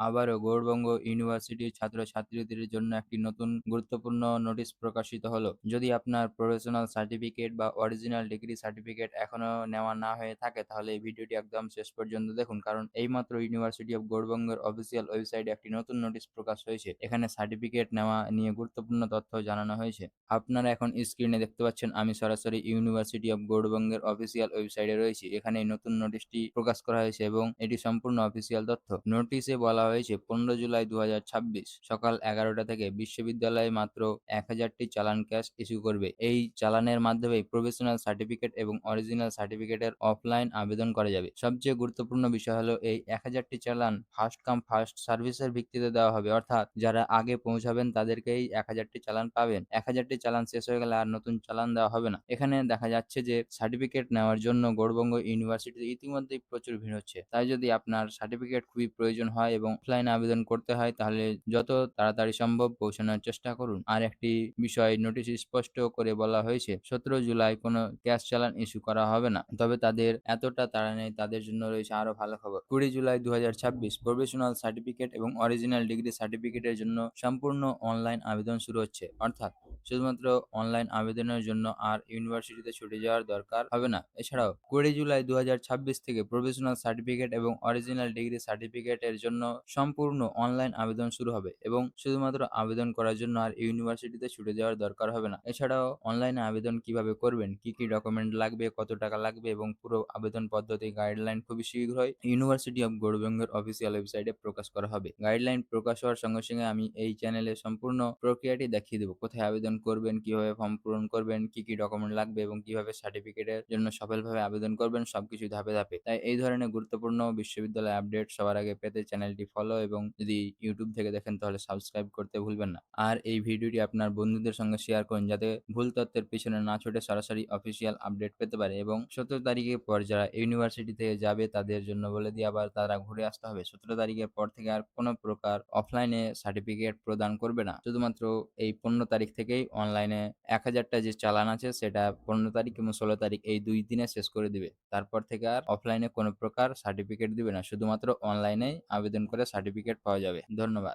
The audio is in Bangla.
আবারও গৌড়বঙ্গ ইউনিভার্সিটির ছাত্রছাত্রীদের জন্য একটি নতুন গুরুত্বপূর্ণ নোটিশ প্রকাশিত হলো। যদি আপনার প্রফেশনাল সার্টিফিকেট বা অরিজিনাল ডিগ্রি সার্টিফিকেট এখনো নেওয়া না হয়ে থাকে, তাহলে এই ভিডিওটি একদম শেষ পর্যন্ত দেখুন, কারণ এইমাত্র ইউনিভার্সিটি অফ গৌড়বঙ্গের অফিসিয়াল ওয়েবসাইটে একটি নতুন নোটিশ প্রকাশ হয়েছে। এখানে সার্টিফিকেট নেওয়া নিয়ে গুরুত্বপূর্ণ তথ্য জানানো হয়েছে। আপনারা এখন স্ক্রিনে দেখতে পাচ্ছেন, আমি সরাসরি ইউনিভার্সিটি অফ গৌড়বঙ্গের অফিসিয়াল ওয়েবসাইটে রয়েছি। এখানে এই নতুন নোটিশটি প্রকাশ করা হয়েছে এবং এটি সম্পূর্ণ অফিসিয়াল তথ্য। নোটিশে বলা হয়েছে 15 জুলাই 2026 সকাল 11টা থেকে বিশ্ববিদ্যালয়ে মাত্র 1000টি চালান ক্যাশ ইস্যু করবে। এই চালানের মাধ্যমে প্রফেশনাল সার্টিফিকেট এবং অরিজিনাল সার্টিফিকেটের অফলাইন আবেদন করা যাবে। সবচেয়ে গুরুত্বপূর্ণ বিষয় হলো, এই 1000টি চালান ফার্স্ট কাম ফার্স্ট সার্ভিসের ভিত্তিতে দেওয়া হবে, অর্থাৎ যারা আগে পৌঁছাবেন তাদেরকেই 1000টি চালান পাবেন। 1000টি চালান শেষ হয়ে গেলে আর নতুন চালান দেওয়া হবে না। এখানে দেখা যাচ্ছে যে সার্টিফিকেট নেওয়ার জন্য গৌড়বঙ্গ ইউনিভার্সিটিতে ইতিমধ্যেই প্রচুর ভিড় হচ্ছে। তাই যদি আপনার সার্টিফিকেট খুবই প্রয়োজন হয় এবং অফলাইনে আবেদন করতে হয়, তাহলে যত তাড়াতাড়ি সম্ভব পৌঁছানোর চেষ্টা করুন। আর একটি বিষয় নোটিশ স্পষ্ট করে বলা হয়েছে, 17 জুলাই কোনো ক্যাশ চালান ইস্যু করা হবে না। তবে তাদের এতটা তাড়া নেই, তাদের জন্য রয়েছে আরো ভালো খবর। 20 জুলাই 2026 প্রফেশনাল সার্টিফিকেট এবং অরিজিনাল ডিগ্রি সার্টিফিকেটের জন্য সম্পূর্ণ অনলাইন আবেদন শুরু হচ্ছে, অর্থাৎ শুধুমাত্র অনলাইন আবেদনের জন্য আর ইউনিভার্সিটিতে ছুটে যাওয়ার দরকার হবে না। এছাড়াও 20 জুলাই 2026 থেকে প্রফেশনাল সার্টিফিকেট এবং অরিজিনাল ডিগ্রি সার্টিফিকেটের জন্য সম্পূর্ণ অনলাইন আবেদন শুরু হবে এবং শুধুমাত্র আবেদন করার জন্য আর ইউনিভার্সিটিতে ছুটে যাওয়ার দরকার হবে না। এছাড়াও অনলাইনে আবেদন কিভাবে করবেন, কি কি ডকুমেন্ট লাগবে, কত টাকা লাগবে এবং পুরো আবেদন পদ্ধতি গাইডলাইন খুবই শীঘ্রই ইউনিভার্সিটি অফ গৌড়বঙ্গের অফিসিয়াল ওয়েবসাইটে প্রকাশ করা হবে। গাইডলাইন প্রকাশ হওয়ার সঙ্গে সঙ্গে আমি এই চ্যানেলে সম্পূর্ণ প্রক্রিয়াটি দেখিয়ে দেবো, কোথায় আবেদন করবেন, কিভাবে ফর্ম পূরণ করবেন, কি কি ডকুমেন্ট লাগবে এবং কিভাবে সার্টিফিকেটের জন্য সফলভাবে আবেদন করবেন, সবকিছু ধাপে ধাপে। তাই এই ধরনের গুরুত্বপূর্ণ বিশ্ববিদ্যালয় আপডেট সবার আগে পেতে চ্যানেলটি ফলো এবং যদি ইউটিউব থেকে দেখেন তাহলে সাবস্ক্রাইব করতে ভুলবেন না। আর এই ভিডিওটি আপনার বন্ধুদের সঙ্গে শেয়ার করুন, যাতে ভুল তথ্যের পিছনে না ছুটে সরাসরি অফিসিয়াল আপডেট পেতে পারে। এবং 17 তারিখের পর যারা ইউনিভার্সিটি থেকে যাবে তাদের জন্য বলে দিয়ে আবার তারা ঘুরে আসতে হবে। 17 তারিখের পর থেকে আর কোনো প্রকার অফলাইনে সার্টিফিকেট প্রদান করবে না। শুধুমাত্র এই 15 তারিখ থেকেই অনলাইনে 1000টা যে চালান আছে সেটা 15 তারিখ এবং 16 তারিখ এই 2 দিনে শেষ করে দিবে। তারপর থেকে আর অফলাইনে কোনো প্রকার সার্টিফিকেট দিবে না। শুধুমাত্র অনলাইনেই আবেদন করে সার্টিফিকেট পাওয়া যাবে। ধন্যবাদ।